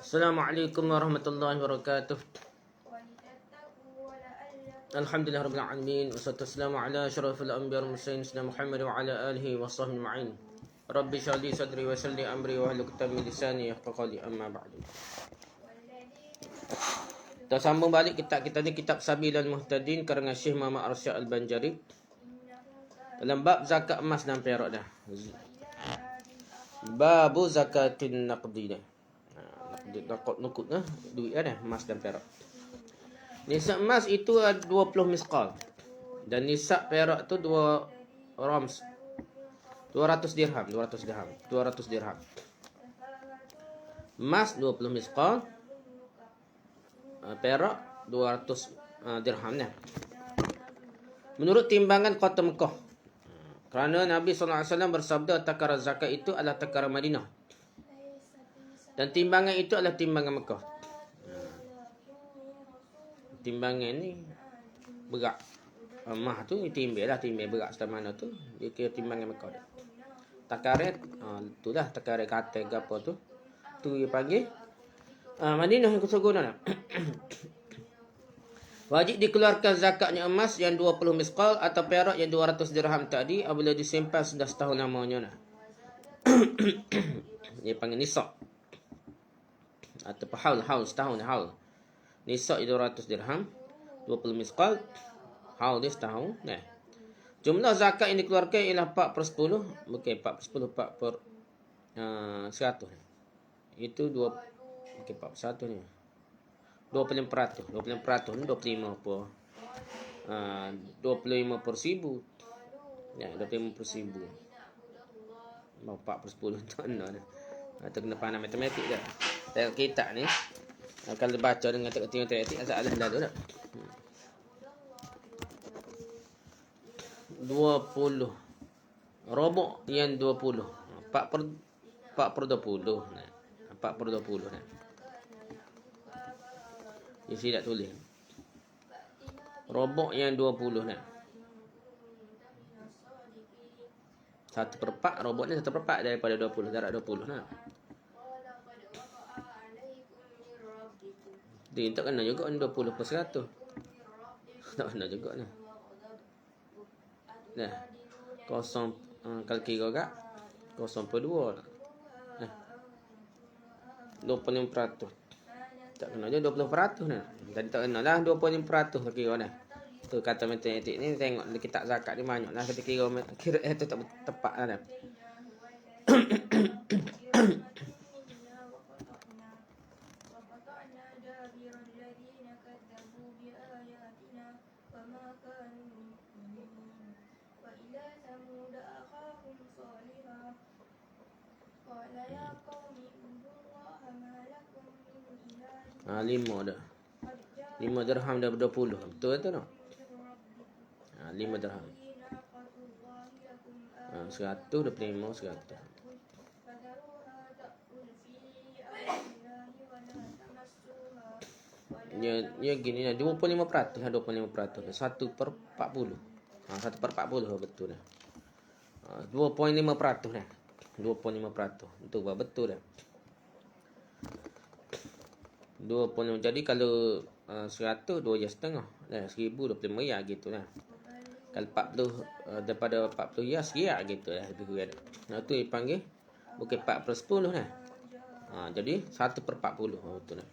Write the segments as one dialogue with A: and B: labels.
A: Assalamualaikum warahmatullahi wabarakatuh. Alhamdulillah rabbil alamin. Wassalatu wassalamu ala asyrafil anbiya'i wal mursalin sayyidina Muhammad wa ala alihi wa sahbihi ajma'in. Rabbi shrah li sadri wa yassir li amri wa hlul 'uqdatam min lisani yafqahu qawli, amma ba'du. Kita sambung balik kitab kita ni, kitab Sabilul Muhtadin karangan Syekh Muhammad Arsyad Al-Banjari. Dalam bab zakat emas dan perak dah. Babu zakatin naqdi dah. Nukut lah, duit dah, emas dan perak. Nisab emas itu 20 misqal. Dan nisab perak tu 2 rams. 200 dirham. Emas 20 misqal. Perak 200 dirham ni. Menurut timbangan kota Mekah. Kerana Nabi SAW bersabda takara zakat itu adalah takara Madinah. Dan timbangan itu adalah timbangan Mekah. Timbangan ni berat. Mah tu timbel berat setelah mana tu. Dia kira timbangan Mekah dia. Takaret, itulah takaret kata ke apa tu. Tu dia panggil Madinah yang keseguna. Wajib dikeluarkan zakatnya emas yang 20 misqal atau perak yang 200 dirham tadi apabila disimpan sudah setahun lamanya. Dia panggil nisab. Atau haul setahun haul. Nisab 200 dirham, 20 misqal, haul dia setahun. Nah. Jumlah zakat yang dikeluarkan ialah 4/10, bukan 4/10, 4/100. Itu 4/1 ni. 25%. 25% ni 25 apa? 25 per 1000. Ya, 25 per 1000. 4/10 tu mana dah. Atau kena pandai matematik dah. Tengok kitab ni. Kalau baca dengan tengok matematik masalah dah tu dah. 20. Robok yang 20. 4/20. Nah. 4/20 nah. Dia tidak tulis. Robok yang 20 nah. 1/4 roboknya 1/4 daripada 20, darab 20 nah. Dia tak kena juga 20/100. Tak kena juga ni. Nah. 0 kalau kira agak 0/2. Nah. 25%. Tak kena je 20% nah. Tadi tak kena lah 25% kira nah. Tu kata matematik ni tengok kitab zakat ni banyaklah kita kira itu tak tepat lah. Lima dah. 5 dirham dah 20. Betul tu no? 5 dirham. 125 100. Ya gini lah 25%, 25%. 1/40. 1/40 betul dah. 2.5% dah. 2.5%. Itu betul dah. 20. Jadi kalau 100 2.5 dah 1000 25 ya gitu lah. Kalau 40 daripada 40 ya sekian gitu lah lebih kurang. Nah tu dipanggil bukan 4/10 lah. Jadi 1/40 betul lah.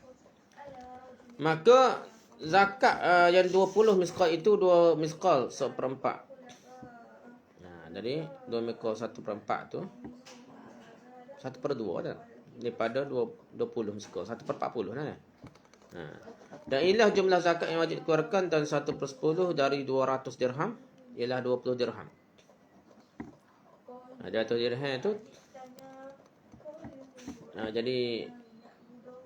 A: Maka zakat yang 20 misqal itu 2 misqal 1/4. Jadi 2 misqal 1/4 tu 1/2 dah. Daripada 20 misqal 1/40 lah. Dan inilah jumlah zakat yang wajib dikeluarkan dan 1/10 dari 200 dirham ialah 20 dirham. 200 dirham tu jadi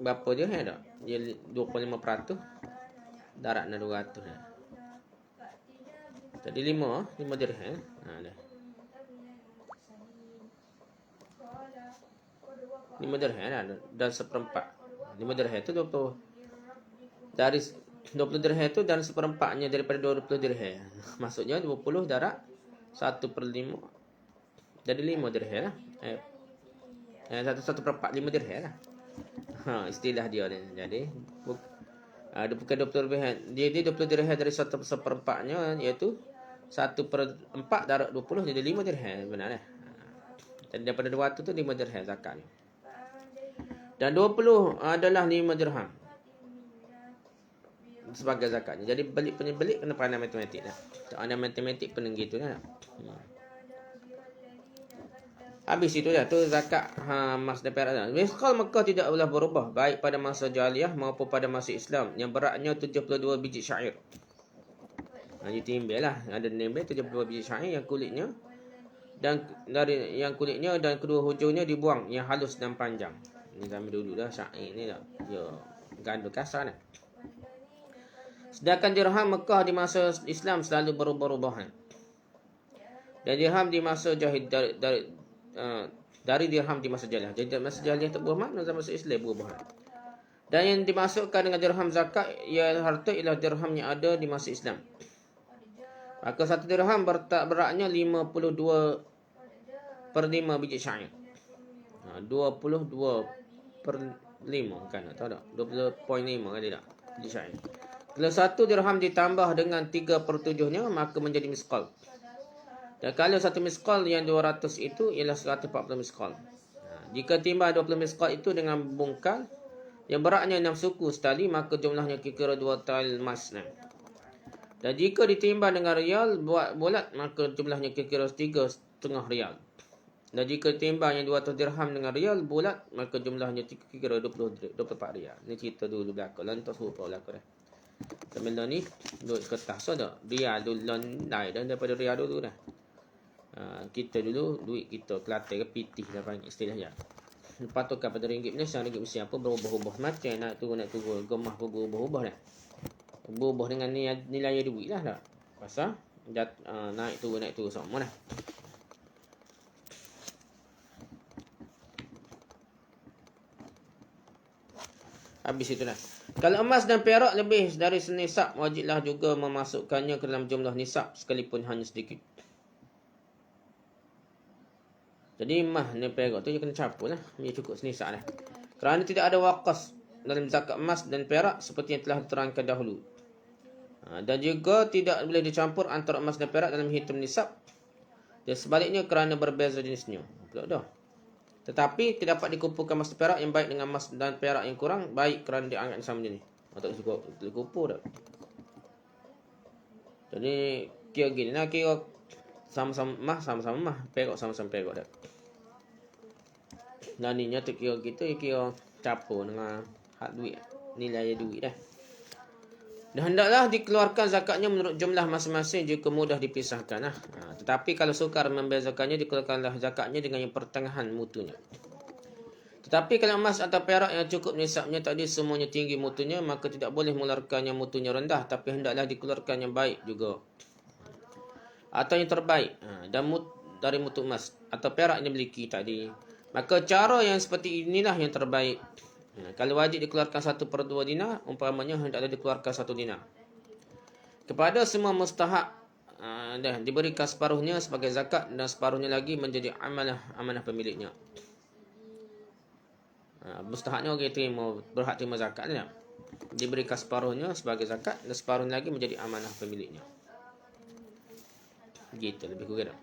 A: berapa dirham tak? Dia 25% daratnya 200 dah. Jadi 5 dirham. Dah. 5 dirham dan 1/4. 5 dirham tu 20. Dari 20 dirham tu dan 1/4-nya daripada 20 dirham. Maksudnya 20 darab 1/5. Jadi 5 dirham lah. 1/4 5 dirham lah. Istilah dia ni. Jadi dia bukan 20 dirham. Dia 20 dirham dari 1/4-nya, iaitu 1/4 darab 20 jadi 5 dirham, benar dah. Dan daripada 200 tu 5 dirham zakatnya. Dan 20 adalah 5 dirham sebagai zakatnya. Jadi penybelit kena pandai matematik dah. Soalan matematik pun gitu dah. Habis itu dah tu zakat emas dan perak. Miskal Mekah tidak boleh berubah baik pada masa jahiliyah maupun pada masa Islam yang beratnya 72 biji syair. Dia timbel lah, ada timbel 72 biji syair yang kulitnya dan kedua hujungnya dibuang yang halus dan panjang. Ni zaman dulu dah syair ni dah. Dia ganda kasar dah. Sedangkan dirham Mekah di masa Islam selalu berubah-ubah. Dan dirham di masa jahil dari dirham di masa jahiliyah. Jadi masa jahiliyah tak berubah, masa Islam berubah. Dan yang dimasukkan dengan dirham zakat ialah harta ialah dirham yang ada di masa Islam. Maka satu dirham beratnya 52/5 biji syair. 22/5 kan, tahu tak? 20.5 kan tidak biji syair. Kalau satu dirham ditambah dengan 3/7-nya maka menjadi miskal. Dan kalau satu miskal yang 200 itu ialah 140 miskal. Jika timbang 20 miskal itu dengan bungkal yang beratnya 6 suku setali, maka jumlahnya kira-kira 2 tal emas. Dan jika ditimbang dengan rial bulat, maka jumlahnya kira-kira 3,5 rial. Dan jika ditimbang yang 200 dirham dengan rial bulat, maka jumlahnya kira-kira 24 rial. Ini cerita dulu berlaku. Lantas rupa berlaku dah. Sambil ni duit kertas so dah. Rial dulu lain dah daripada rial dulu dah. Kita dulu duit kita Kelantan ke pitih dah panggil istilahnya. Lepas tu pada ringgit Malaysia, ringgit Malaysia apa berubah-ubah macam nak turun gemah pun berubah-ubah dah. Berubah dengan nilai duit lah dah. Pasal naik turun sama dah. Habis itu dah. Kalau emas dan perak lebih dari senisab, wajiblah juga memasukkannya ke dalam jumlah nisab sekalipun hanya sedikit. Jadi emas dan perak tu dia kena capur lah. Dia cukup senisab lah. Kerana tidak ada waqas dalam zakat emas dan perak seperti yang telah diterangkan dahulu. Dan juga tidak boleh dicampur antara emas dan perak dalam hitung nisab. Dan sebaliknya kerana berbeza jenisnya. Dah. Tetapi tidak dapat dikumpulkan emas dan perak yang baik dengan emas dan perak yang kurang baik kerana dianggap sama jenis. Tak cukup dikumpul dah. Jadi kira gini lah, kira sama-sama emas, sama-sama emas, perak sama-sama perak dah. Dan ni nyata kira kita kira capur dengan hak duit, nilai duit dah. Dan hendaklah dikeluarkan zakatnya menurut jumlah masing-masing jika mudah dipisahkan. Tetapi kalau sukar membezakannya, dikeluarkanlah zakatnya dengan yang pertengahan mutunya. Tetapi kalau emas atau perak yang cukup nisabnya tadi semuanya tinggi mutunya, maka tidak boleh mengeluarkan yang mutunya rendah, tapi hendaklah dikeluarkan yang baik juga. Atau yang terbaik dari mutu emas atau perak yang dimiliki tadi. Maka cara yang seperti inilah yang terbaik. Kalau wajib dikeluarkan 1/2 dinar, umpamanya hendaklah dikeluarkan 1 dinar. Kepada semua mustahak diberikan separuhnya sebagai zakat dan separuhnya lagi menjadi amanah pemiliknya. Mustahaknya orang terima, berhak terima zakat ni tak? Diberikan separuhnya sebagai zakat dan separuhnya lagi menjadi amanah pemiliknya. Gitu lebih kurang.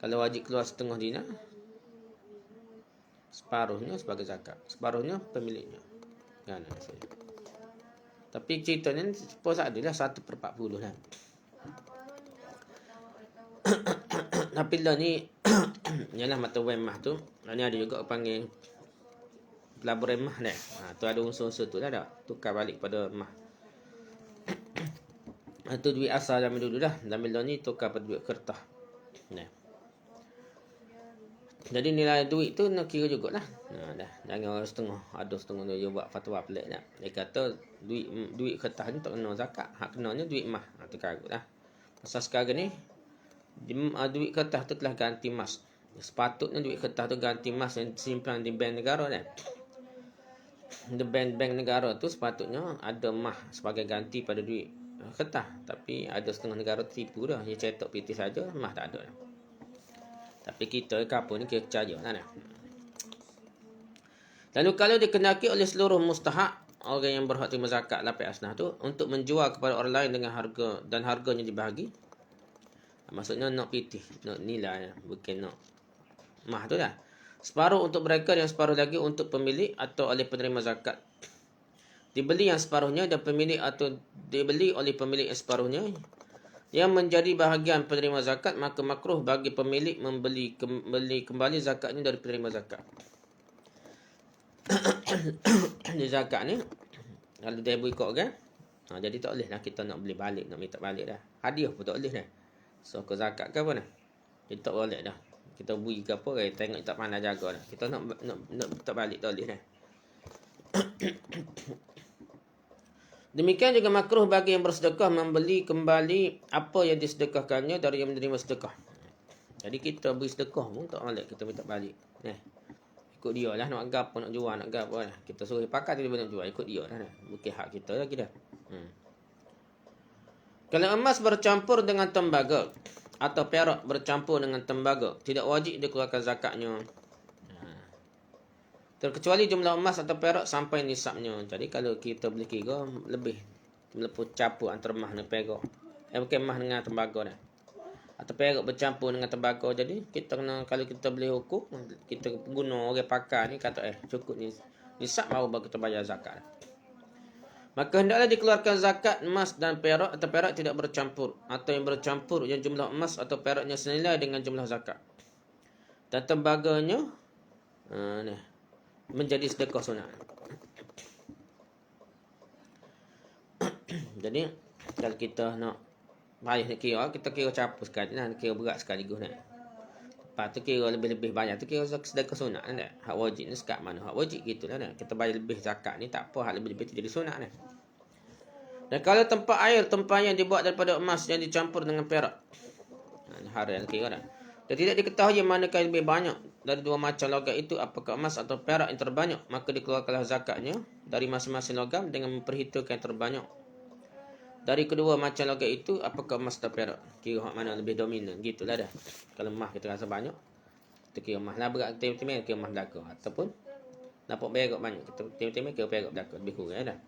A: Kalau wajib keluar 1/2 dinar, separuhnya sebagai zakat, separuhnya pemiliknya. Kan saya. Tapi ceritanya suppose adalah 1/40 lah. Tapi lah ni ialah mata wang mah tu. Ni ada juga panggil pelabur remah dah. Tu ada unsur-unsur tu dah. Tukar balik pada mah. Itu duit asal zaman dulu dah. Zaman ni tukar pada duit kertas. Nah. Jadi nilai duit tu nak kira jugalah. Dah. Jangan orang setengah. Ada setengah dia buat fatwa pelik dah. Dia kata duit kertas ni tak kena zakat. Hak kenanya duit mah. Tu karut dah. Pasal sekarang ni duit kertas tu telah ganti emas. Sepatutnya duit kertas tu ganti emas yang simpan di bank negara dah. Di bank negara tu sepatutnya ada emas sebagai ganti pada duit kertas. Tapi ada setengah negara tipu dah. Dia cetak PT saja, emas tak ada dah. Tapi kita kapur ni kita percaya lah. Lalu kalau dikendaki oleh seluruh mustahak, orang yang berhak terima zakat lapis asnah tu, untuk menjual kepada orang lain dengan harga dan harganya dibahagi. Maksudnya nak pitih, nak nilai, bukan nak mah tu dah. Separuh untuk mereka dan separuh lagi untuk pemilik atau oleh penerima zakat. Dibeli yang separuhnya dan pemilik atau dibeli oleh pemilik yang separuhnya. Yang menjadi bahagian penerima zakat, maka makruh bagi pemilik membeli kembali zakatnya dari penerima zakat. Di zakat ni kalau dia ikut kan, jadi tak boleh lah kita nak beli balik, nak minta balik dah. Hadiah pun tak boleh dah. So ke zakat ke apa dah, kita tak boleh dah. Kita beri ke apa, tengok tak pandai jaga dah. Kita nak minta balik tak boleh dah. Demikian juga makruh bagi yang bersedekah membeli kembali apa yang disedekahkannya dari yang menerima sedekah. Jadi kita beri sedekah pun tak boleh kita minta balik. Ikut dia lah, nak agak apa, nak jual, nak agak apa. Kita suruh pakai dia nak jual, ikut dia lah. Bukan hak kita lagi dah. Kalau emas bercampur dengan tembaga atau perak bercampur dengan tembaga, tidak wajib dikeluarkan zakatnya. Terkecuali jumlah emas atau perak sampai nisabnya. Jadi kalau kita boleh kira lebih melepuh campur antara emas dan perak. Bukan emas dengan tembaga dah. Atau perak bercampur dengan tembaga. Jadi kita kena, kalau kita boleh hukum, kita guna orang pakar ni kata cukup ni nisab baru kita bayar zakat. Maka hendaklah dikeluarkan zakat emas dan perak atau perak tidak bercampur, atau yang bercampur yang jumlah emas atau peraknya senilai dengan jumlah zakat. Dan tembaganya menjadi sedekah sunat. Jadi kalau kita nak bayar kira, kita kira capur sekali lah, kira berat sekaligus ni. Lepas tu kira lebih-lebih banyak tu kira sedekah sunat kan. Hak wajib ni sekat mana? Hak wajib gitulah dah. Kita bayar lebih zakat ni tak apa, hak lebih-lebih tu jadi sunat ni. Dan kalau tempat air, tempat yang dibuat daripada emas yang dicampur dengan perak. Hara yang kira dah. Dan tidak diketahui manakah yang lebih banyak dari dua macam logam itu, apakah emas atau perak yang terbanyak, maka dikeluarkanlah zakatnya dari masing-masing logam dengan memperhitungkan yang terbanyak. Dari kedua macam logam itu, apakah emas atau perak, kira hak mana lebih dominan, gitulah dah. Kalau emas kita rasa banyak, kita kira emas lah berat, timur-timur kira emas belaka. Ataupun nampak perak banyak, kita timur-timur kira perak belaka, lebih kurang dah.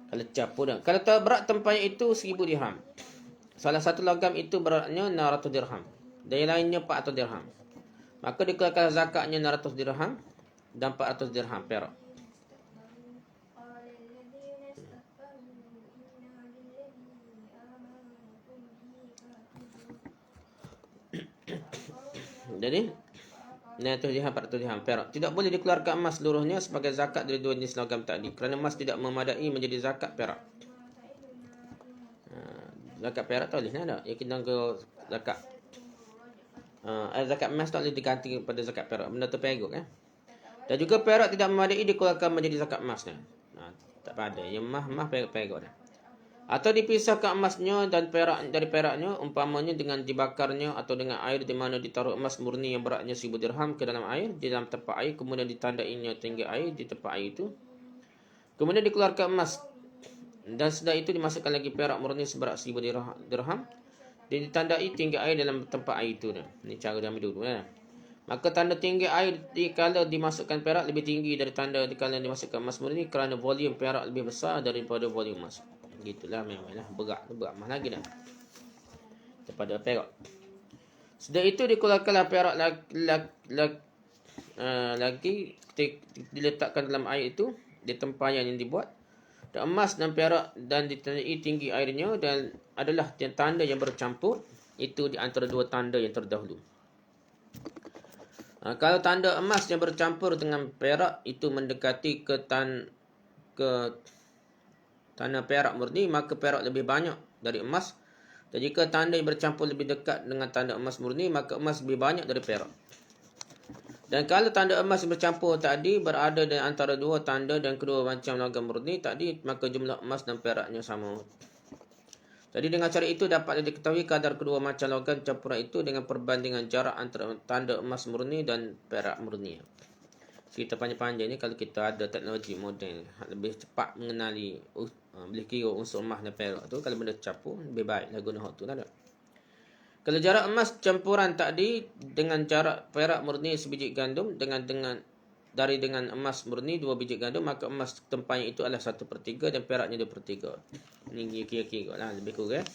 A: Kalau capur dah. Kalau berat tempatnya itu 1000 dirham. Salah satu logam itu beratnya 600 dirham. Dan yang lainnya 400 dirham. Maka dikeluarkan zakatnya 600 dirham dan 400 dirham perak. Jadi 600 dirham, 400 dirham perak. Tidak boleh dikeluarkan emas seluruhnya sebagai zakat dari dua jenis logam tadi, kerana emas tidak memadai menjadi zakat perak. Zakat perak tak boleh nak. Ya kita ke zakat zakat emas tak boleh diganti pada zakat perak. Benda tu perak kan. Dan juga perak tidak memadai dikeluarkan menjadi zakat emas dah. Tak pada. Yang emas perak dah. Atau dipisahkan emasnya dan perak dari peraknya, umpamanya dengan dibakarnya atau dengan air di mana ditaruh emas murni yang beratnya 1000 dirham ke dalam air, di dalam tempat air, kemudian ditandainya tinggi air di tempat air itu. Kemudian dikeluarkan emas dan setelah itu dimasukkan lagi perak murni seberat 1000 dirham dan ditandai tinggi air dalam tempat air itu. Ini cara dia ambil dulu. Maka tanda tinggi air dikala dimasukkan perak lebih tinggi dari tanda dikala dimasukkan emas murni, kerana volume perak lebih besar daripada volume emas. Gitulah memanglah berat emas lagi dah daripada perak. Setelah itu dikeluarkanlah perak lagi diletakkan dalam air itu di tempat yang dibuat, dan emas dan perak dan ditandai tinggi airnya dan adalah tanda yang bercampur itu di antara dua tanda yang terdahulu. Kalau tanda emas yang bercampur dengan perak itu mendekati ke tanda perak murni, maka perak lebih banyak dari emas. Dan jika tanda yang bercampur lebih dekat dengan tanda emas murni, maka emas lebih banyak dari perak. Dan kalau tanda emas yang bercampur tadi berada di antara dua tanda dan kedua macam logam murni tadi, maka jumlah emas dan peraknya sama. Jadi dengan cara itu dapat diketahui kadar kedua macam logam campuran itu dengan perbandingan jarak antara tanda emas murni dan perak murni. Cerita panjang-panjang ni kalau kita ada teknologi moden lebih cepat mengenali boleh kira unsur emas dan perak tu, kalau benda campur lebih baik lah guna hak tu lah. Kalau jarak emas campuran tadi dengan jarak perak murni sebiji gandum dengan emas murni 2 biji gandum, maka emas tempanya itu adalah 1/3 dan peraknya 2/3. Ini kira-kira lah lebih kurang.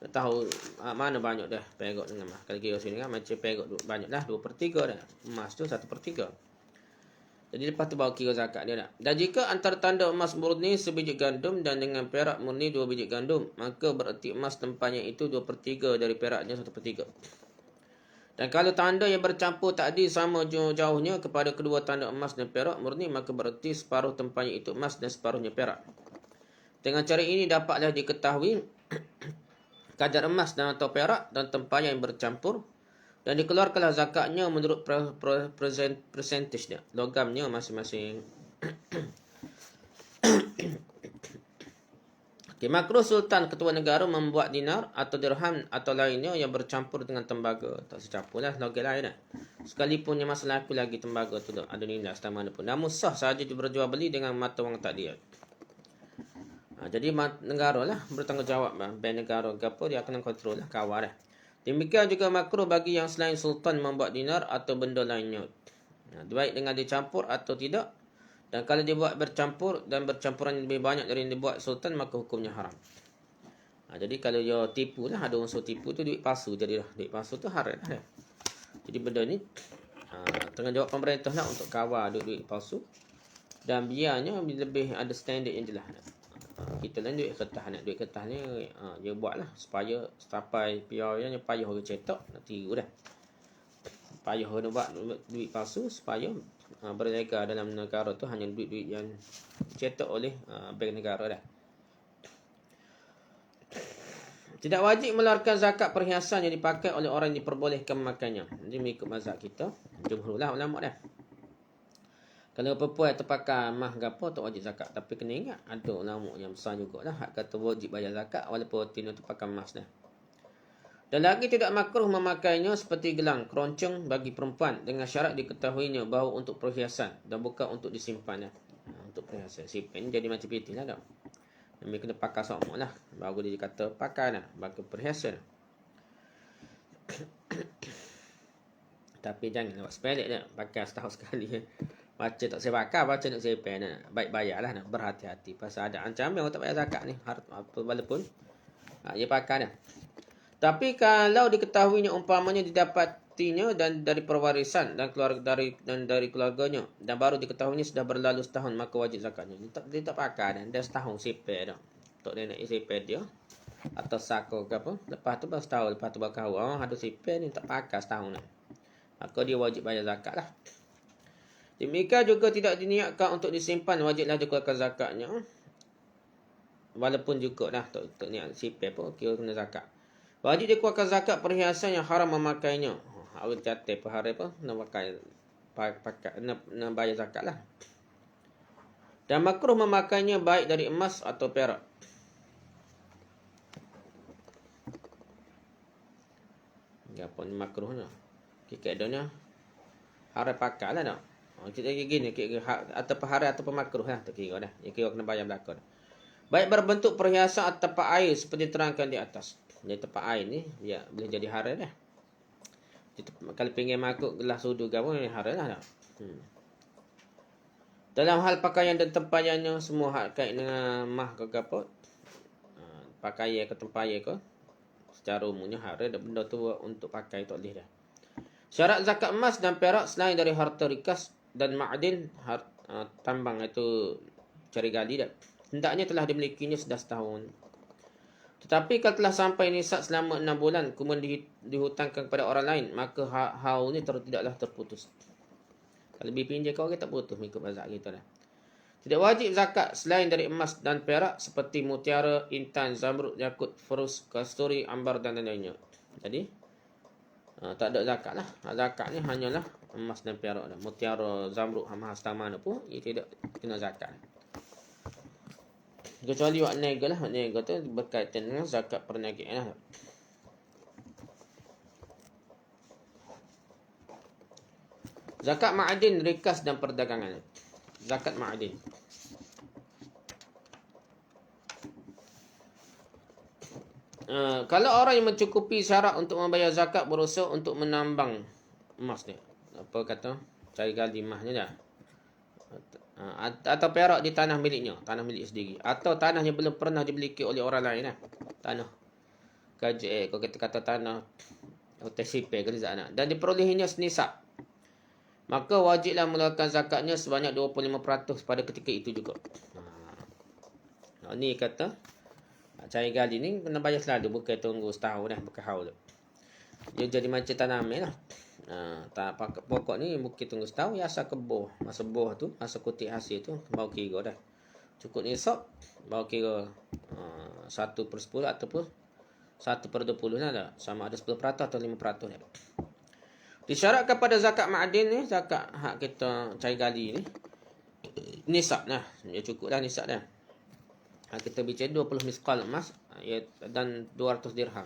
A: Tahu mana banyak dah perak dengan emas. Kalau kira sini kan macam perak banyak dah 2/3 dah. Emas tu 1/3. Jadi lepas tu baru kira zakat dia dah. Dan jika antara tanda emas murni sebiji gandum dan dengan perak murni 2 biji gandum, maka berarti emas tempanya itu 2/3 dari peraknya 1/3. Dan kalau tanda yang bercampur tadi sama jauhnya kepada kedua tanda emas dan perak murni, maka berarti separuh tempanya itu emas dan separuhnya perak. Dengan cara ini dapatlah diketahui kadar emas dan atau perak dan tempanya yang bercampur, dan dikeluarkanlah zakatnya menurut persentasenya, logamnya masing-masing. Okay, makruh sultan ketua negara membuat dinar atau dirham atau lainnya yang bercampur dengan tembaga. Tak secampur lah logam lain lah. Sekalipun yang masalah aku lagi tembaga tu ada nilai setara mana pun. Namun sah sahaja diberjual beli dengan mata wang tak dia. Jadi negara lah bertanggungjawab lah. Bank negara ke apa dia akan kontrol lah, kawal lah. Demikian juga makruh bagi yang selain sultan membuat dinar atau benda lainnya. Baik dengan dicampur atau tidak. Dan kalau dibuat bercampur dan bercampuran lebih banyak dari yang dibuat sultan, maka hukumnya haram. Jadi kalau dia tipu lah, ada unsur tipu tu duit palsu jadilah. Duit palsu tu haram lah. Jadi benda ni tanggungjawab pemerintah lah untuk kawal duit palsu. Dan biarnya lebih ada standard yang jelas. Kita lain duit kertas nak duit kertas ni dia buat lah supaya sampai PR-nya payah orang cetak nak tiru dah. Payah orang buat duit palsu supaya berniaga dalam negara tu hanya duit-duit yang cetak oleh bank negara dah. Tidak wajib mengeluarkan zakat perhiasan yang dipakai oleh orang yang diperbolehkan memakannya. Jadi mengikut mazhab kita, jumhur lah ulama dah. Kalau perempuan terpakai emas ke apa, tak wajib zakat. Tapi kena ingat, ada ulama yang besar jugalah hak kata wajib bayar zakat walaupun tina terpakai emas dah. Dan lagi tidak makruh memakainya seperti gelang, keroncong bagi perempuan dengan syarat diketahuinya bahawa untuk perhiasan dan bukan untuk disimpan dah. Untuk perhiasan. Simpan jadi macam piti lah dah. Dia kena pakai sama lah. Baru dia kata pakai lah. Bagi perhiasan. Tapi jangan buat sepelek dah. Pakai setahun sekali. Baca tak saya bakar, baca nak saya pen. Baik bayarlah, nak berhati-hati. Pasal ada ancaman orang tak bayar zakat ni. Walaupun dia pakai dah. Tapi kalau diketahuinya umpamanya didapatinya dan dari perwarisan dan dari keluarganya, dan baru diketahuinya sudah berlalu setahun, maka wajib zakatnya. Dia tak pakai dah. Dia setahun sipir dah. Tok dia nak sipir dia. Atau sako ke apa. Lepas tu baru setahun. Lepas tu baru kahwin. Ada sipir ni tak pakai setahun dah. Maka dia wajib bayar zakat lah. Demikian juga tidak diniatkan untuk disimpan, wajiblah dikeluarkan zakatnya. Walaupun juga dah tak niat sipir pun kira kena zakat. Wajib dikeluarkan zakat perhiasan yang haram memakainya. Awak jatuh per hari apa nak pakai nak bayar zakat lah. Dan makruh memakainya baik dari emas atau perak. Ya pun makruhnya. Keadaannya haram pakai lah tak. Kita gini, atau perhara atau pemakruh lah, tak kira dah. Dia kira kena bayar belakang. Baik berbentuk perhiasan atau tempat air seperti terangkan di atas. Jadi tempat air ni, ya boleh jadi hara dah. Kalau pengen makuk gelas sudu ke apa, hara lah. Dalam hal pakaian dan tempayannya, semua hak kait dengan mah ke apa, pakaian ke tempayan ke, secara umumnya hara dan benda tu untuk pakai tak boleh dah. Syarat zakat emas dan perak selain dari harta rikas dan ma'adin, tambang itu cari gali dah. Hendaknya telah dimilikinya sudah setahun. Tetapi kalau telah sampai nisab selama 6 bulan, kemudian dihutangkan kepada orang lain, maka haul ni tidaklah terputus. Kalau lebih pinjam kau, kita tak putus mengikut mazhab kita dah. Tidak wajib zakat selain dari emas dan perak seperti mutiara, intan, zamrud, yakut, ferus, kasturi, ambar dan lainnya. Jadi tak ada zakat lah. Zakat ni hanyalah emas dan perak dah. Mutiara, zamrud, hamasta mana pun ia tidak kena zakat. Kecuali wak niaga lah. Niaga tu berkaitan dengan zakat perniagaan lah. Zakat ma'adin, rikas dan perdagangan. Zakat ma'adin. Kalau orang yang mencukupi syarat untuk membayar zakat berusaha untuk menambang emas ni. Apa kata? Cari gali emasnya dah. Atau perak di tanah miliknya, tanah milik sendiri. Atau tanahnya belum pernah dimiliki oleh orang lain lah. Tanah. Kalau kita kata tanah TCP ke sana. Dan diperolehinya senisab. Maka wajiblah mengeluarkan zakatnya sebanyak 25% pada ketika itu juga. Ni kata cari gali ni kena bayar selalu, bukan tunggu setahun dah, bukan haul. Dia jadi macam tanaman lah. Pokok ni bukan tunggu setahun, ya asal keboh. Masa boh tu, masa kutik hasil tu, baru kira dah. Cukup nisab, baru kira 1/10 ataupun 1/20 lah dah. Sama ada 10% atau 5% dah. Disyaratkan pada zakat ma'adin ni, zakat hak kita cari gali ni, nisab lah. Dia cukup dah nisab dah. Kita bicara 20 misqal emas dan 200 dirham.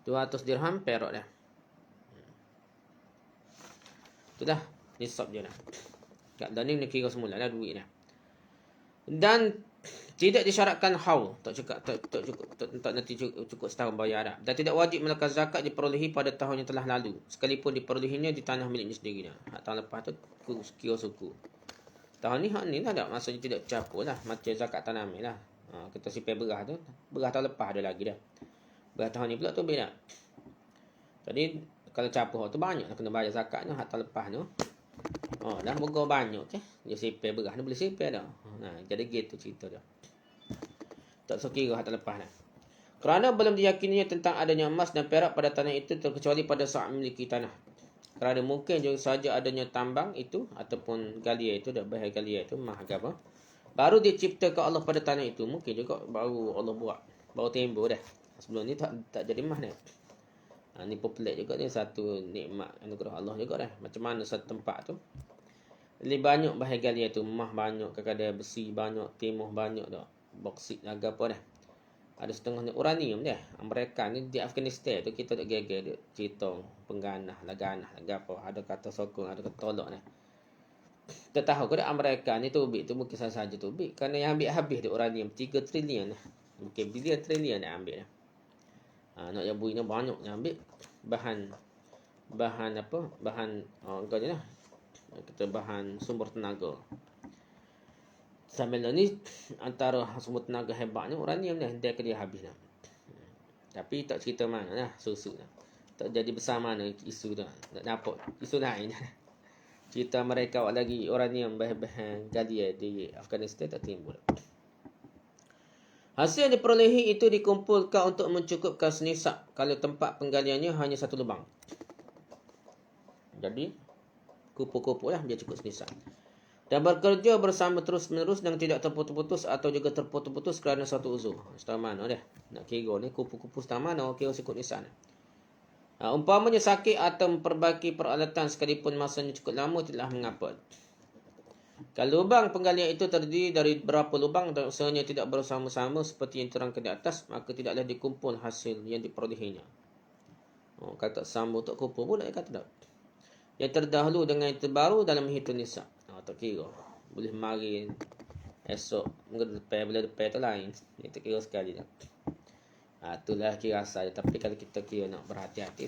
A: 200 dirham perak dah. Itu dah nisab je dah. Dan ni kira semula dah duit dah. Dan tidak disyaratkan haul. Tak nanti cukup setahun bayar dah. Dan tidak wajib melakukan zakat diperolehi pada tahun yang telah lalu. Sekalipun diperolehinya di tanah miliknya sendiri dah. Hak tahun lepas tu kira suku. Tahun ni hak ni lah tak. Maksudnya tidak capur lah. Macam zakat tanam ni lah. Kita simpan berah tu. Berah tahun lepas ada lagi dah. Berah tahun ni pula tu beda. Jadi kalau capur tu banyak lah kena bayar zakatnya. Hak tahun lepas tu. Dah bergau banyak ke. Dia simpan berah ni boleh simpan dah. Jadi gitu cerita dia. Tak sekira hak tahun lepas dah. Kerana belum diyakininya tentang adanya emas dan perak pada tanah itu terkecuali pada saat memiliki tanah. Kerana mungkin juga saja adanya tambang itu ataupun galia itu, dah bahaya galia itu, mah apa, baru diciptakan Allah pada tanah itu. Mungkin juga baru Allah buat, baru timbul dah. Sebelum ni tak jadi mah dah. Ni popular juga ni, satu nikmat anugerah Allah juga dah. Macam mana satu tempat tu lebih banyak bahaya galia tu, mah banyak, kadang-kadang besi banyak, timuh banyak dah, boksit laga apa dah. Ada setengah uranium dah. Mereka ni di Afghanistan tu kita tak geger dia citong, pengganah, laganah, apa. Ada kata sokong, ada kata tolak dah. Kita tahu ke Amerika ni tubik tu bukan saja tubik. Kerana yang ambil habis dia uranium 3 trilion dah. Bukan bilion, trilion dah ambil dah. Nak yang bui ni banyak yang ambil. Bahan apa? Bahan kau ni lah. Kita bahan sumber tenaga. Sambil ni antara sumber tenaga hebatnya uranium dah, dia kena habis dah. Tapi tak cerita mana lah, susuk dah. Tak jadi besar mana isu dah. Tak dapat isu lain dah. Cerita mereka lagi uranium bahan galia di Afghanistan tak timbul. Hasil yang diperolehi itu dikumpulkan untuk mencukupkan senisab kalau tempat penggaliannya hanya satu lubang. Jadi kupu-kupu lah dia cukup senisab. Dan bekerja bersama terus-menerus dan tidak terputus-putus atau juga terputus-putus kerana satu uzur. Setengah mana dah. Nak kira ni kupu-kupu setengah mana, kira sikut nisan. Umpamanya sakit atau memperbaiki peralatan sekalipun masanya cukup lama tidaklah mengapa. Kalau lubang penggalian itu terdiri dari berapa lubang dan usahanya tidak bersama-sama seperti yang terangkan di atas, maka tidaklah dikumpul hasil yang diperolehinya. Kata sambung tak kumpul pun nak kata tak. Yang terdahulu dengan yang terbaru dalam menghitung nisab. Tak kira. Boleh mari esok. Mungkin bila depan tu lain. Ini tak kira sekali dah. Itulah kira asal. Tapi kalau kita kira nak berhati-hati,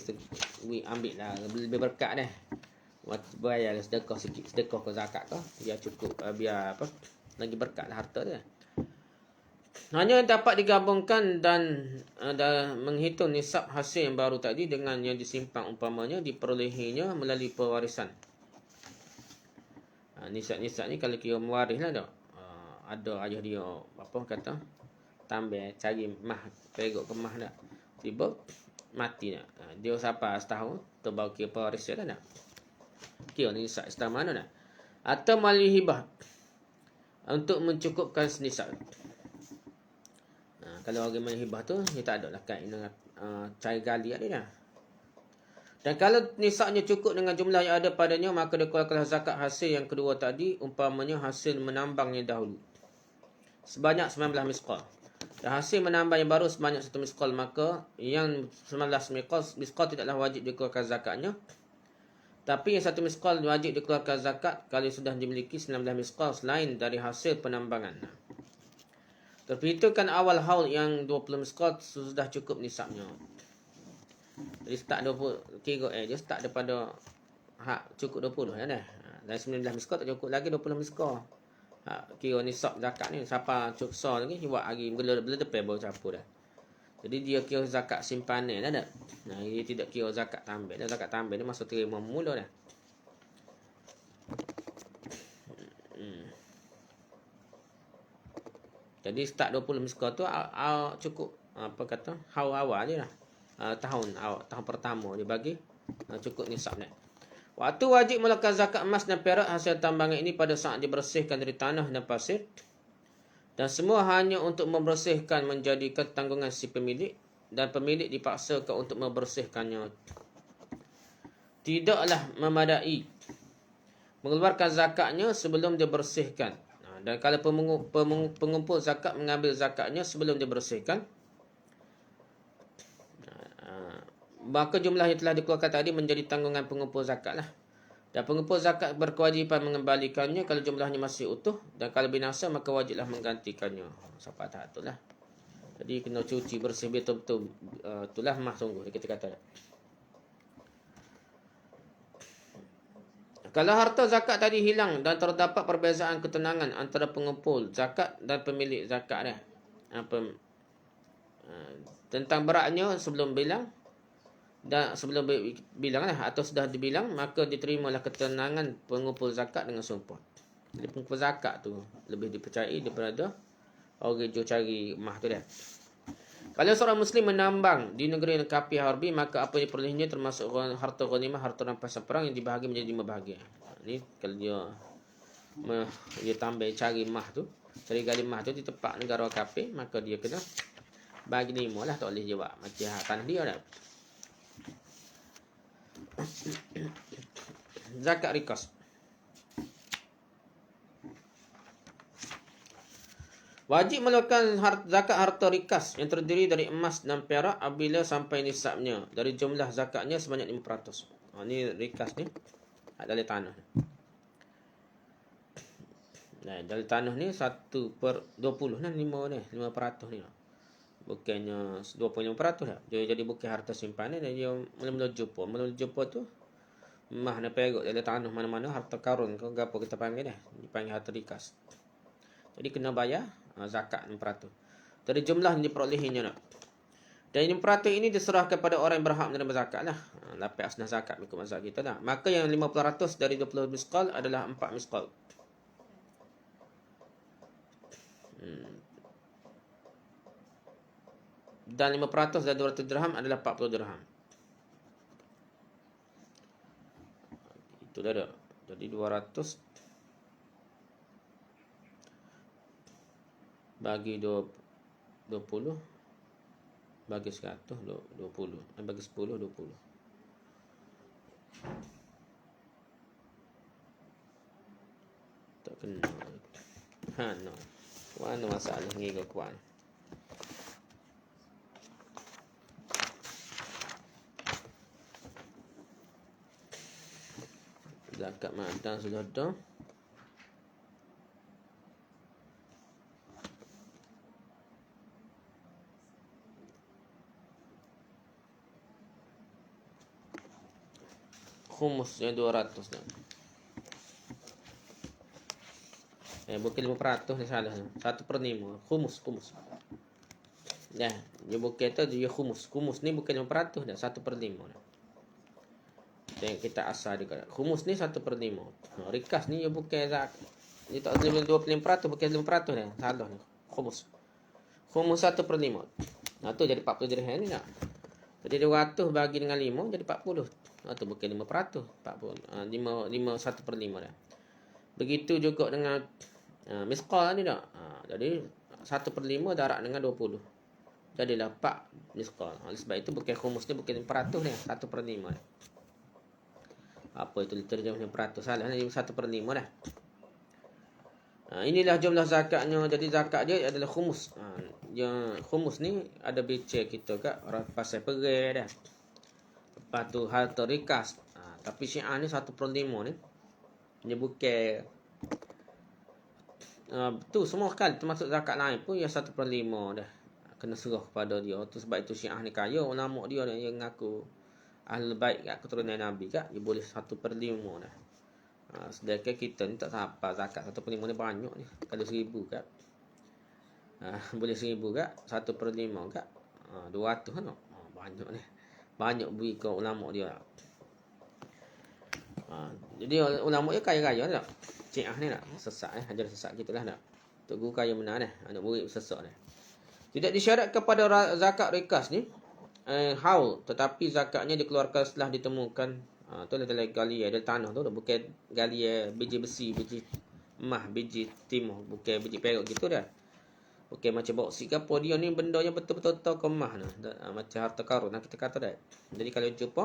A: ambil lah. Lebih berkat dah. Bayar sedekah sikit. Sedekah ke zakat ke. Biar cukup. Biar apa. Lagi berkat lah harta dia. Hanya dapat digabungkan dan menghitung nisab hasil yang baru tadi dengan yang disimpan umpamanya diperolehinya melalui pewarisan. Nisab ni kalau kira mewaris lah tak. Ada ayah dia apa kata tambah cari mah pergi ke mah dah. Tiba mati dah. Dia siapa setahun terbau kira pewaris dia dah. Kira nisab setahun mana dah. Atau melalui hibah untuk mencukupkan nisab. Kalau orang main hibah tu dia tak ada lah kait dengan cari gali dia dah. Dan kalau nisabnya cukup dengan jumlah yang ada padanya, maka dikeluarkanlah zakat hasil yang kedua tadi, umpamanya hasil menambangnya dahulu sebanyak 19 misqal. Dan hasil menambang yang baru sebanyak 1 misqal, maka yang 19 misqal tidaklah wajib dikeluarkan zakatnya. Tapi yang 1 misqal wajib dikeluarkan zakat kalau sudah dimiliki 19 misqal selain dari hasil penambangan. Terperhitungkan awal haul yang 20 miskal sudah cukup nisabnya. Jadi start 20 kira dia start daripada hak cukup 20 kan dah. Dan 19 miskal tak cukup lagi 20 miskal. Kira nisab zakat ni siapa cukup sah lagi buat hari bila depan baru campur dah. Jadi dia kira zakat simpanan dah. Nah, dia tidak kira zakat tambah. Zakat tambah ni masuk terima mula dah. Jadi start 20 miskal tu cukup apa kata haul awal je lah. Tahun pertama dia bagi cukup nisab ni. Waktu wajib melakukan zakat emas dan perak hasil tambangan ini pada saat dibersihkan dari tanah dan pasir. Dan semua hanya untuk membersihkan menjadikan tanggungan si pemilik. Dan pemilik dipaksakan untuk membersihkannya. Tidaklah memadai mengeluarkan zakatnya sebelum dia bersihkan. Dan kalau pengumpul zakat mengambil zakatnya sebelum dia bersihkan, maka jumlah yang telah dikeluarkan tadi menjadi tanggungan pengumpul zakat lah. Dan pengumpul zakat berkewajipan mengembalikannya kalau jumlahnya masih utuh. Dan kalau binasa maka wajiblah menggantikannya. Sampai tahap tu lah. Jadi kena cuci bersih betul-betul. Itulah mah sungguh kita kata. Kalau harta zakat tadi hilang dan terdapat perbezaan ketenangan antara pengumpul zakat dan pemilik zakat dah. Tentang beratnya sebelum bilang dan sebelum bilang lah atau sudah dibilang, maka diterimalah ketenangan pengumpul zakat dengan sumpah. Jadi pengumpul zakat tu lebih dipercayai daripada orang jual cari emas tu dah. Kalau seorang Muslim menambang di negeri kafir harbi, maka apa yang diperolehinya termasuk harta ghanimah, harta rampasan perang yang dibahagi menjadi 5 bahagian. Ni kalau dia tambah cari emas tu, cari gali emas tu di tempat negara kafir, maka dia kena bagi 5 lah, tak boleh jawab macam tanah dia dah. Zakat rikas. Wajib melakukan zakat harta rikas yang terdiri dari emas dan perak apabila sampai nisabnya. Dari jumlah zakatnya sebanyak 5%. Ini rikas ni. Dari tanah. Nah, dari tanah ni 1/20 ni 5 ni. 5% ni. Bukannya 25% dah. Jadi bukan harta simpanan. Dia mula-mula jumpa. Mula-mula jumpa tu. Emas dan perak dari tanah mana-mana. Harta karun. Kau apa kita panggil dah. Dipanggil harta rikas. Jadi kena bayar zakat 6%. Dari jumlah yang diperolehinya nak. Dan 6% ini diserahkan kepada orang yang berhak menerima zakat lah. Dapat asnah zakat ikut mazhab kita lah. Maka yang 50% dari 20 miskal adalah 4 miskal. Dan 5% dari 200 dirham adalah 40 dirham. Itu dah ada. Jadi 200 bagi 20 bagi 100 20 bagi 10 20. Tak kena. No. Mana masalah ni kau kuat. Zakat madan sudah ada. Khumus yang 200 dah. Bukan 5% ni salah. 1/5. Khumus. Dah, dia bukan tu dia khumus. Khumus ni bukan 5% dah, 1/5 dah. Dan kita asal dia kata. Khumus ni 1/5. Rikas ni dia bukan zakat. Dia tak boleh 25%, bukan 5% dah. Salah ni. Khumus 1/5. Tu jadi 40 dirham ni nak. Jadi 200 bagi dengan 5 jadi 40. Tu bukan 5%, 40. 1/5 dah. Begitu juga dengan miskal ni tak. Jadi 1/5 darab dengan 20. Jadilah 4 miskal. Oleh sebab itu bukan khumus ni bukan 5% ni, 1/5 dah. Apa itu terjemah 5%? Salah ni 1/5 dah. Inilah jumlah zakatnya. Jadi zakat dia adalah khumus. Yang khumus ni ada bicara kita kat pasal perai dah. Lepas tu harta rikas. Tapi syiar ni 1/5 ni. Dia bukan Betul semua kali termasuk zakat lain pun yang 1/5 dah kena serah kepada dia. Tu sebab itu Syiah ni kaya ulama dia ni yang ngaku Ahlul Bait kat keturunan Nabi kat dia boleh 1/5 dah. Sedangkan kita ni tak sampai zakat 1/5 ni banyak ni. Kalau 1,000 kat. Boleh 1,000 kat 1/5 kat. 200 kan. Banyak ni. Banyak beri ke ulama dia. Jadi ulama dia kaya-kaya tak? Syiah ni tak? Sesat ajar sesat gitulah tak? Tok guru kaya benar ni. Anak murid sesat ni. Tidak disyaratkan pada zakat rikas ni haul, tetapi zakatnya dikeluarkan setelah ditemukan tu adalah gali ada tanah tu bukan gali biji besi, biji emas, biji timah, bukan biji perak gitu dah. Bukan macam bauksit ke apa, dia ni benda yang betul-betul tahu kemah nah. Macam harta karun kita kata dah. Jadi kalau jumpa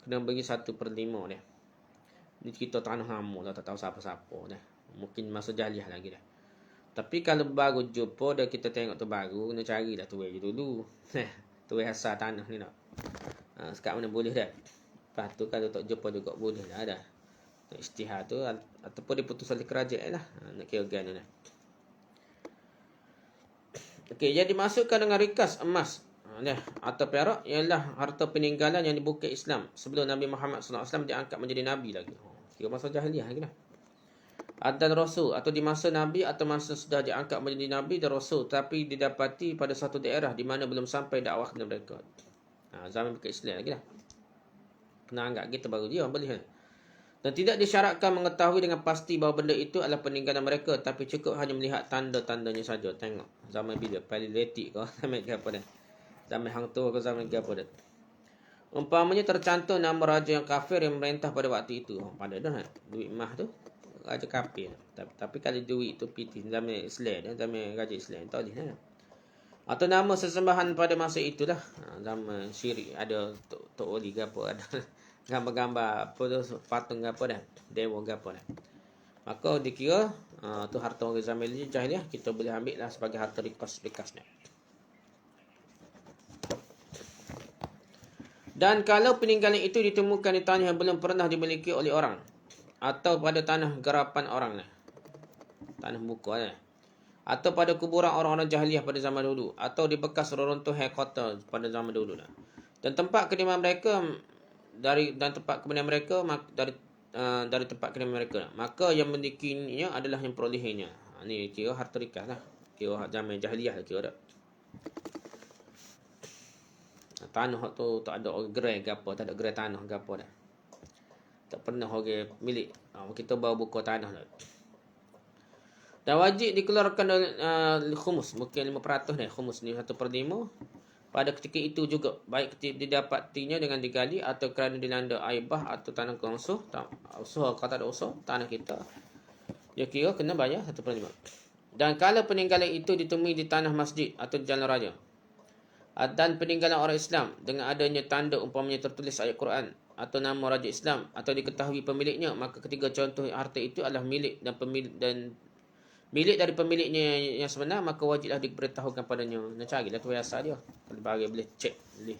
A: kena bagi 1/5 dia. Ni kita tanah lama lah, tak tahu siapa-siapa dah. Mungkin masa jahiliah lagi dah. Tapi kalau baru jumpa dah kita tengok tu baru, kena carilah tuai je dulu. Tuai asal tanah ni nak. Sekarang mana boleh dah. Lepas tu kalau tak jumpa juga boleh lah dah. Isytihad tu ataupun diputus oleh kerajaan lah. Nak kira gan ni. Okey, yang dimasukkan dengan rikas emas atau perak ialah harta peninggalan yang dibuka Islam sebelum Nabi Muhammad SAW diangkat menjadi Nabi lagi. Kira masa jahiliah lagi lah. Dan Rasul atau di masa Nabi atau masa sudah diangkat menjadi Nabi dan Rasul tapi didapati pada satu daerah di mana belum sampai dakwah kepada mereka. Zaman buka Islam lagi lah. Kena anggap kita baru dia boleh kan. Dan tidak disyaratkan mengetahui dengan pasti bahawa benda itu adalah peninggalan mereka, tapi cukup hanya melihat tanda-tandanya saja. Tengok zaman bila paleolitik ke zaman apa dah. Zaman hang tua ke zaman apa dah. Umpamanya tercantum nama raja yang kafir yang merintah pada waktu itu. Pada dah duit emas tu raja kafir. Tapi kalau duit tu piti zaman Islam, zaman raja Islam tak boleh dah. Atau nama sesembahan pada masa itulah. Zaman syirik ada tok wali ke apa ada. Gambar-gambar apa tu patung apa dah, dewa apa dah. Maka dikira tu harta orang zaman jahiliah kita boleh ambil lah sebagai harta rikas-rikasnya. Dan kalau peninggalan itu ditemukan di tanah yang belum pernah dimiliki oleh orang atau pada tanah garapan orang lah. Tanah muka lah. Atau pada kuburan orang-orang jahiliah pada zaman dulu atau di bekas reruntuhan kota pada zaman dulu lah. Dan tempat kediaman mereka dari tempat kediaman mereka maka yang memilikinya adalah yang perolehannya. Ni kira harta rikas lah, kira zaman jahiliah lah kira dah. Tanah tu tak ada orang gerai ke apa, tak ada gerai tanah ke apa dah. Tak pernah orang milik. Kita bawa buku tanah dah. Dan wajib dikeluarkan khumus, mungkin 5% dah khumus ni 1/5. Pada ketika itu juga, baik didapatinya dengan digali atau kerana dilanda aibah atau tanah kongsuh, usaha kalau tak ada usaha, tanah kita, dia kira kena bayar 1/5. Dan kalau peninggalan itu ditemui di tanah masjid atau di jalan raya, dan peninggalan orang Islam dengan adanya tanda umpamanya tertulis ayat Quran atau nama raja Islam atau diketahui pemiliknya, maka ketiga contoh harta itu adalah milik milik dari pemiliknya yang sebenar, maka wajiblah diberitahukan padanya. Nak carilah tuai asal dia. Kalau bagi boleh cek, boleh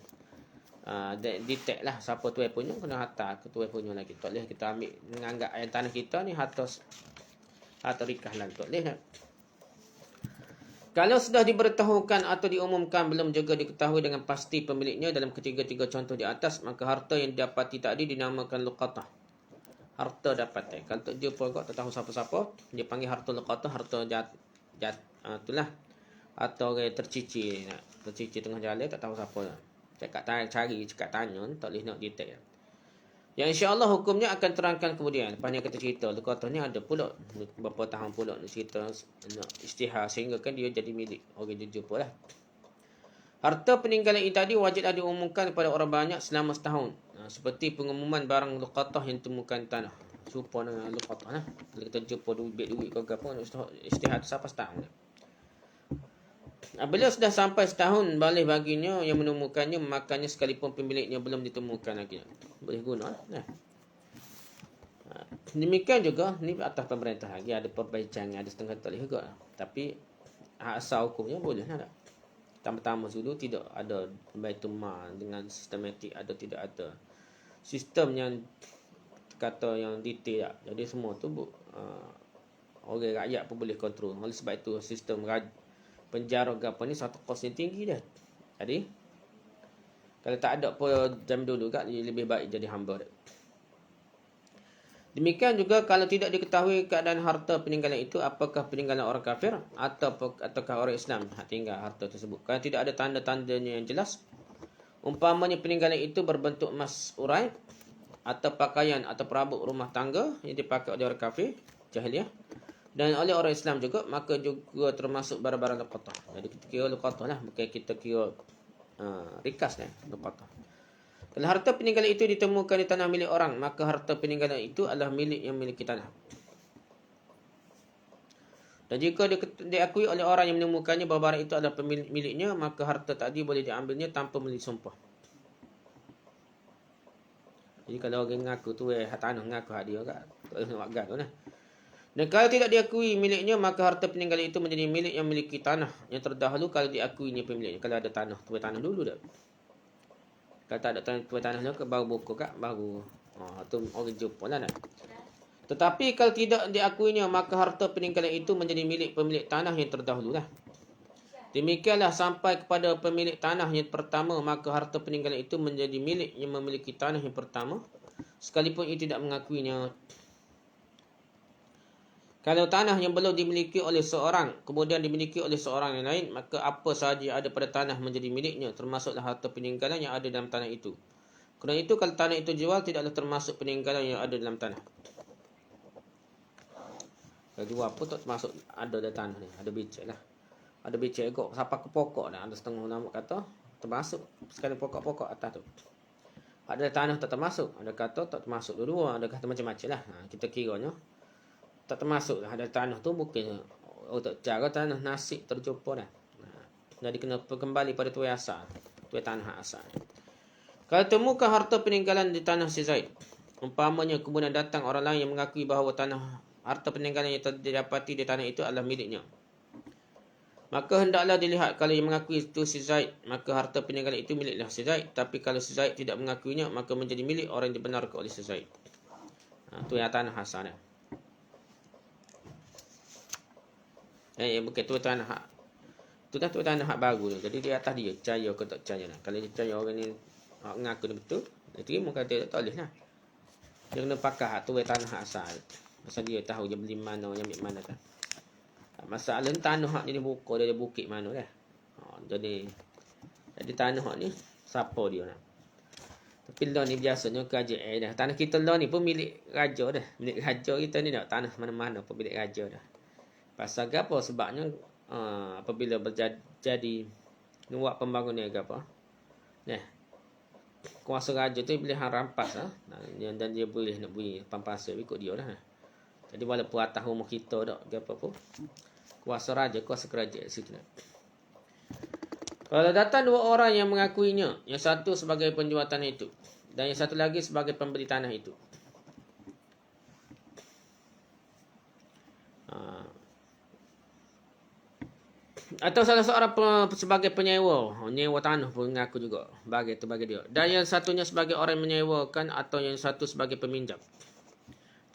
A: detect lah siapa tuai punya, kena hantar ke tuai punya lagi. Tak boleh kita ambil menganggap yang tanah kita ni harta rikas lah. Tak boleh kan? Kalau sudah diberitahukan atau diumumkan belum juga diketahui dengan pasti pemiliknya dalam ketiga-tiga contoh di atas, maka harta yang didapati tadi dinamakan luqatah. Harta dapatan. Kalau tak jumpa kau tak tahu siapa-siapa, dia panggil harta luqatah, harta itulah. Atau orang tercicir tengah jalan tak tahu siapa lah. Cakap tanya tak boleh nak detect. Yang insya-Allah hukumnya akan terangkan kemudian. Lepas ni kata cerita luqatah ni ada pula berapa tahun pula ni cerita nak isytihar sehingga kan dia jadi milik orang dia jumpa lah. Harta peninggalan ini tadi wajiblah diumumkan kepada orang banyak selama setahun. Seperti pengumuman barang luqatah yang ditemukan tanah. Serupa dengan luqatah lah. Kalau kita jumpa duit ke apa, isytihar sampai setahun. Bila sudah sampai setahun, boleh baginya yang menemukannya memakannya sekalipun pemiliknya belum ditemukan lagi. Boleh guna lah. Demikian juga, ni atas pemerintah lagi. Ada perbaikan, ada setengah tak boleh juga. Tapi asal hukumnya boleh lah. Pertama dulu tidak ada Baitul Mal dengan sistematik, ada tidak ada sistem yang kata yang detail. Jadi semua tu orang rakyat pun boleh kontrol. Oleh sebab itu sistem penjara apa ni satu kos yang tinggi dah. Jadi kalau tak ada pun jam dulu kat lebih baik jadi hamba dah. Demikian juga kalau tidak diketahui keadaan harta peninggalan itu, apakah peninggalan orang kafir ataukah orang Islam tinggal harta tersebut. Kalau tidak ada tanda-tandanya yang jelas, umpamanya peninggalan itu berbentuk emas urai atau pakaian atau perabot rumah tangga yang dipakai oleh orang kafir jahiliah dan oleh orang Islam juga, maka juga termasuk barang-barang luqatah. Jadi kita kira luqatah lah, bukan kita kira rikas lah, luqatah. Kalau harta peninggalan itu ditemukan di tanah milik orang, maka harta peninggalan itu adalah milik yang memiliki tanah. Dan jika diakui oleh orang yang menemukannya bahawa barang itu adalah miliknya, maka harta tadi boleh diambilnya tanpa melalui sumpah. Jadi kalau orang mengaku tu tanah mengaku hak dia kat, tak boleh nak buat tu lah. Dan kalau tidak diakui miliknya, maka harta peninggalan itu menjadi milik yang memiliki tanah yang terdahulu kalau diakuinya pemiliknya. Kalau ada tanah, tuai tanah dulu dah. Kalau tak ada tanah dia baru buku kat baru tu orang jumpa lah. Tetapi kalau tidak diakuinya, maka harta peninggalan itu menjadi milik pemilik tanah yang terdahulu lah. Demikianlah sampai kepada pemilik tanah yang pertama, maka harta peninggalan itu menjadi milik yang memiliki tanah yang pertama sekalipun ia tidak mengakuinya. Kalau tanah yang belum dimiliki oleh seorang kemudian dimiliki oleh seorang yang lain, maka apa sahaja yang ada pada tanah menjadi miliknya, termasuklah harta peninggalan yang ada dalam tanah itu. Kerana itu kalau tanah itu jual, tidaklah termasuk peninggalan yang ada dalam tanah. Kalau jual pun tak termasuk ada dalam tanah ni. Ada becek lah. Ada becek kok sampai ke pokok dah. Ada setengah ulama kata termasuk sekali pokok-pokok atas tu. Ada tanah tak termasuk. Ada kata tak termasuk dua-dua. Ada kata macam-macam lah. Kita kiranya tak termasuk lah. Ada tanah tu bukan cara tanah nasib terjumpa dah. Jadi kena kembali pada tuai asal. Tuai tanah asal. Kalau temukan harta peninggalan di tanah si Zaid, umpamanya kemudian datang orang lain yang mengakui bahawa harta peninggalan yang didapati di tanah itu adalah miliknya, maka hendaklah dilihat kalau yang mengakui itu si Zaid, maka harta peninggalan itu miliklah si Zaid. Tapi kalau si Zaid tidak mengakuinya, maka menjadi milik orang yang dibenarkan oleh si Zaid. Itu yang tanah asal dah. Bukan tu tanah hak. Tu tanah hak baru tu. Jadi di atas dia percaya ke tak percaya lah. Kalau dia percaya orang ni mengaku dia betul, dia terima. Kalau dia tak boleh lah. Dia kena pakar hak tu tanah hak asal. Pasal dia tahu dia beli mana, dia ambil mana kan. Masalah tanah hak ni buka dia bukit mana dah. Jadi tanah hak ni siapa dia nak. Tapi lah ni biasanya kerajaan dah. Tanah kita lah ni pun milik raja dah. Milik raja kita ni dah. Tanah mana-mana pun milik raja dah. Pasal apa? Sebabnya apabila jadi buat pembangunan ke apa, kuasa raja tu boleh rampas lah. Dan dia boleh nak beri pampasan ikut dia lah. Jadi walaupun atas rumah kita tak ke apa pun, kuasa raja, kuasa kerajaan situ. Kalau datang dua orang yang mengakuinya, yang satu sebagai penjual tanah itu dan yang satu lagi sebagai pembeli tanah itu, atau salah seorang sebagai menyewa tanah pun mengaku juga bagi dia. Dan yang satunya sebagai orang menyewakan atau yang satu sebagai peminjam.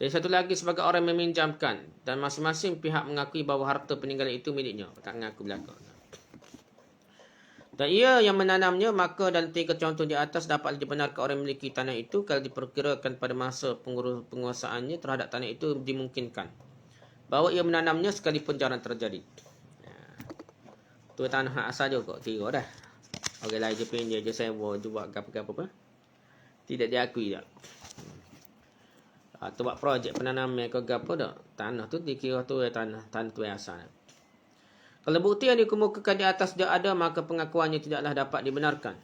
A: Dan satu lagi sebagai orang meminjamkan dan masing-masing pihak mengakui bahawa harta peninggalan itu miliknya. Tak mengaku belakang. Dan ia yang menanamnya, maka dalam 3 contoh di atas dapat dibenarkan orang memiliki tanah itu kalau diperkirakan pada masa penguasaannya terhadap tanah itu dimungkinkan bahawa ia menanamnya sekalipun jarang terjadi. Tu tanah hak asal je kok kira dah. Orang lain je pinjam je sewa je buat apa-apa pun tidak diakui dah. Tu buat projek penanaman ke apa dah. Tanah tu dikira tu tanah tu asal. Kalau bukti yang dikemukakan di atas dia ada, maka pengakuannya tidaklah dapat dibenarkan.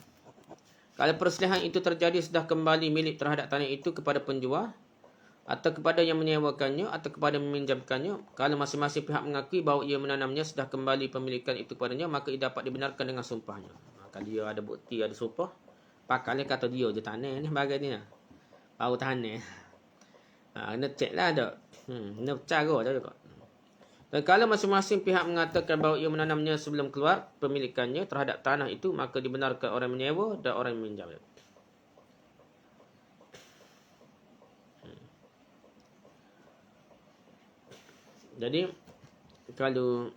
A: Kalau perselisihan itu terjadi sudah kembali milik terhadap tanah itu kepada penjual atau kepada yang menyewakannya atau kepada meminjamkannya. Kalau masing-masing pihak mengakui bahawa ia menanamnya sudah kembali pemilikan itu kepadanya, maka ia dapat dibenarkan dengan sumpahnya. Kalau dia ada bukti, ada sumpah, pakalnya kata dia je tanah ni bagai ni lah. Baru tanah. Kena cek lah tak. Kena cara tak juga. Dan kalau masing-masing pihak mengatakan bahawa ia menanamnya sebelum keluar pemilikannya terhadap tanah itu, maka dibenarkan orang menyewa dan orang meminjam. Jadi kalau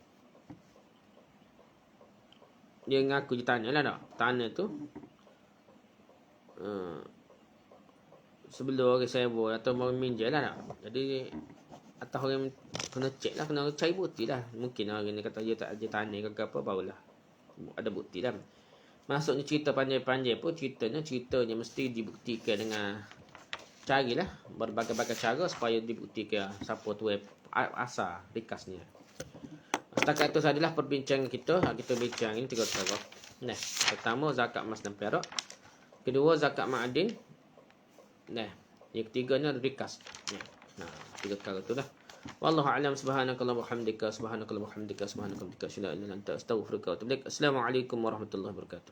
A: dia ngaku je tanah lah tak. Tanah tu sebelum orang sewa atau orang minjal lah tak. Jadi atas orang kena cek lah, kena cari bukti lah. Mungkin orang ni kata dia tak ada tanah ke apa, barulah ada bukti lah. Maksudnya cerita panjang-panjang pun ceritanya mesti dibuktikan dengan carilah berbagai-bagai cara supaya dibuktikan siapa tu asal rikasnya. Setakat itu sajalah perbincangan kita. Kita bincang ini 3 perkara. Nah, pertama zakat emas dan perak. Kedua zakat ma'adin. Nah, yang ketiganya rikas. Nah, 3 perkara itulah. Wallahu a'lam. Subhanakallahumma wa bihamdika, subhanakallahumma wa bihamdika, subhanakallahumma wa bihamdika, asyhadu an la ilaha illa anta, astaghfiruka wa atubu ilaik. Assalamualaikum warahmatullahi wabarakatuh.